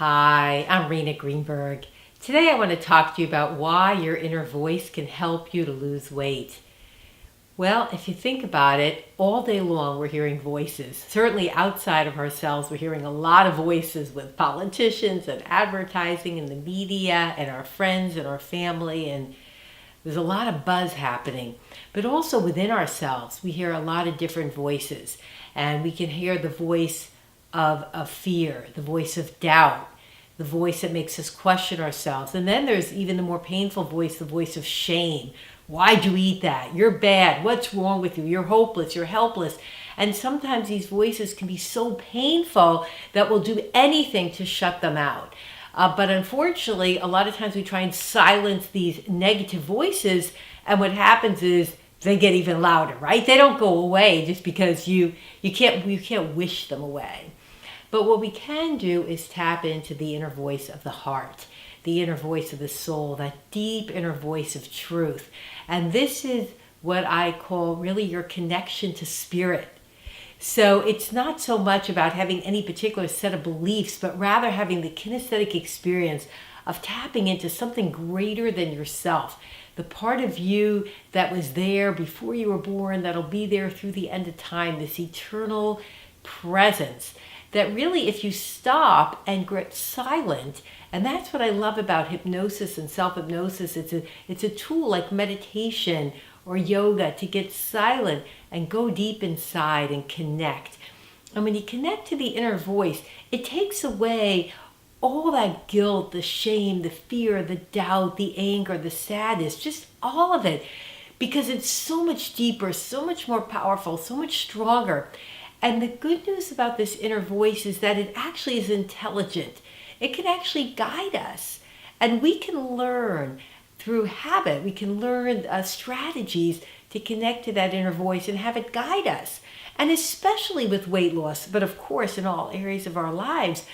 Hi, I'm Rena Greenberg. Today I want to talk to you about why your inner voice can help you to lose weight. Well, if you think about it, all day long we're hearing voices. Certainly outside of ourselves, we're hearing a lot of voices with politicians and advertising and the media and our friends and our family, and there's a lot of buzz happening. But also within ourselves, we hear a lot of different voices, and we can hear the voice of fear, the voice of doubt, the voice that makes us question ourselves. And then there's even the more painful voice, the voice of shame. Why'd you eat that? You're bad. What's wrong with you? You're hopeless. You're helpless. And sometimes these voices can be so painful that we'll do anything to shut them out. But unfortunately, a lot of times we try and silence these negative voices, and what happens is they get even louder, right? They don't go away just because you can't wish them away. But what we can do is tap into the inner voice of the heart, the inner voice of the soul, that deep inner voice of truth. And this is what I call really your connection to spirit. So it's not so much about having any particular set of beliefs, but rather having the kinesthetic experience of tapping into something greater than yourself. The part of you that was there before you were born, that'll be there through the end of time, this eternal presence that really, if you stop and get silent, and that's what I love about hypnosis and self-hypnosis, it's a tool like meditation or yoga to get silent and go deep inside and connect. And when you connect to the inner voice, it takes away all that guilt, the shame, the fear, the doubt, the anger, the sadness, just all of it, because it's so much deeper, so much more powerful, so much stronger. And the good news about this inner voice is that it actually is intelligent. It can actually guide us. And we can learn through habit, we can learn strategies to connect to that inner voice and have it guide us. And especially with weight loss, but of course in all areas of our lives.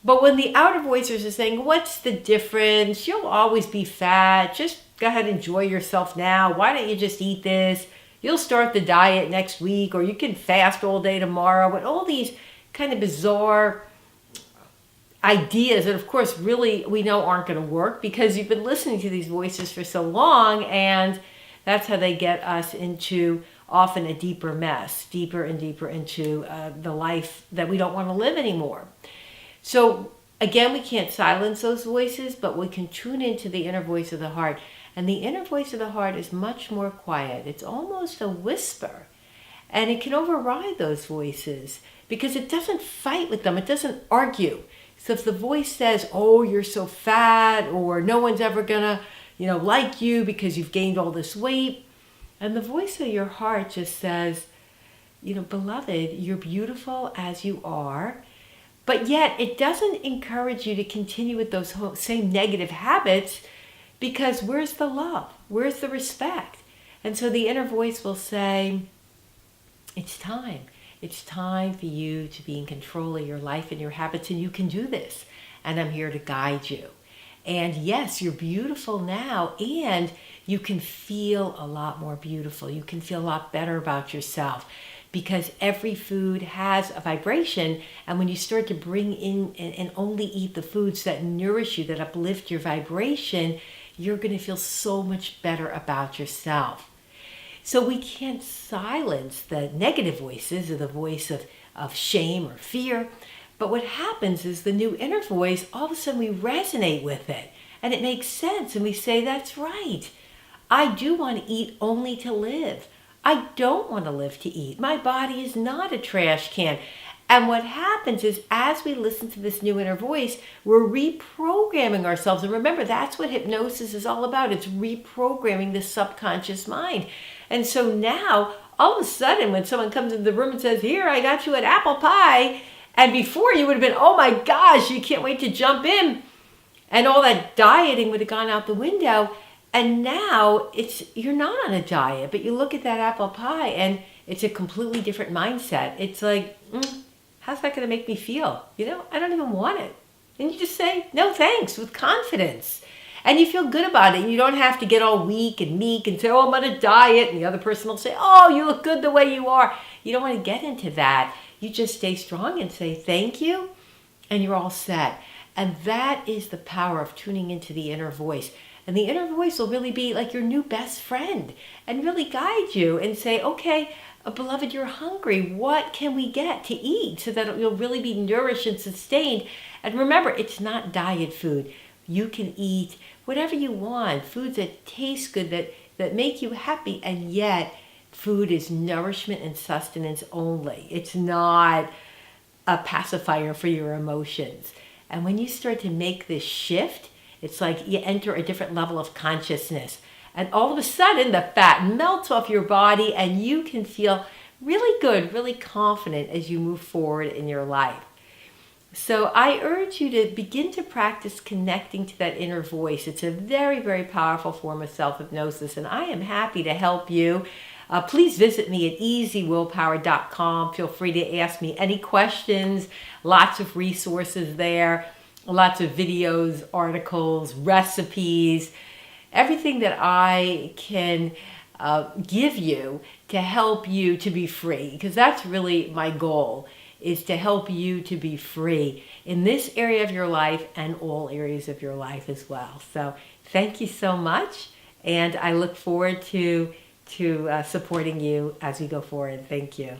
But when the outer voices are saying, what's the difference? You'll always be fat. Just go ahead and enjoy yourself now. Why don't you just eat this? You'll start the diet next week, or you can fast all day tomorrow. And all these kind of bizarre ideas that, of course, really we know aren't going to work because you've been listening to these voices for so long, and that's how they get us into often a deeper mess, deeper and deeper into the life that we don't want to live anymore. So again, we can't silence those voices, but we can tune into the inner voice of the heart. And the inner voice of the heart is much more quiet. It's almost a whisper. And it can override those voices because it doesn't fight with them. It doesn't argue. So if the voice says, oh, you're so fat, or no one's ever gonna, like you because you've gained all this weight. And the voice of your heart just says, beloved, you're beautiful as you are. But yet it doesn't encourage you to continue with those same negative habits, because where's the love? Where's the respect? And so the inner voice will say, it's time. It's time for you to be in control of your life and your habits, and you can do this. And I'm here to guide you. And yes, you're beautiful now, and you can feel a lot more beautiful. You can feel a lot better about yourself, because every food has a vibration. And when you start to bring in and only eat the foods that nourish you, that uplift your vibration, you're going to feel so much better about yourself. So we can't silence the negative voices or the voice of shame or fear. But what happens is the new inner voice, all of a sudden we resonate with it. And it makes sense. And we say, that's right. I do want to eat only to live. I don't want to live to eat. My body is not a trash can. And what happens is, as we listen to this new inner voice, we're reprogramming ourselves. And remember, that's what hypnosis is all about. It's reprogramming the subconscious mind. And so now, all of a sudden, when someone comes into the room and says, here, I got you an apple pie, and before you would have been, oh my gosh, you can't wait to jump in, and all that dieting would have gone out the window. And now you're not on a diet, but you look at that apple pie and it's a completely different mindset. It's like, how's that going to make me feel? I don't even want it. And you just say, no thanks, with confidence. And you feel good about it. You don't have to get all weak and meek and say, oh, I'm on a diet. And the other person will say, oh, you look good the way you are. You don't want to get into that. You just stay strong and say thank you, and you're all set. And that is the power of tuning into the inner voice. And the inner voice will really be like your new best friend and really guide you and say, okay, beloved, you're hungry. What can we get to eat so that you'll really be nourished and sustained? And remember, it's not diet food. You can eat whatever you want, foods that taste good, that make you happy, and yet food is nourishment and sustenance only. It's not a pacifier for your emotions. And when you start to make this shift, it's like you enter a different level of consciousness. And all of a sudden, the fat melts off your body and you can feel really good, really confident as you move forward in your life. So I urge you to begin to practice connecting to that inner voice. It's a very, very powerful form of self-hypnosis, and I am happy to help you. Please visit me at easywillpower.com. Feel free to ask me any questions. Lots of resources there, lots of videos, articles, recipes, everything that I can give you to help you to be free, because that's really my goal, is to help you to be free in this area of your life and all areas of your life as well. So thank you so much, and I look forward to supporting you as we go forward. Thank you.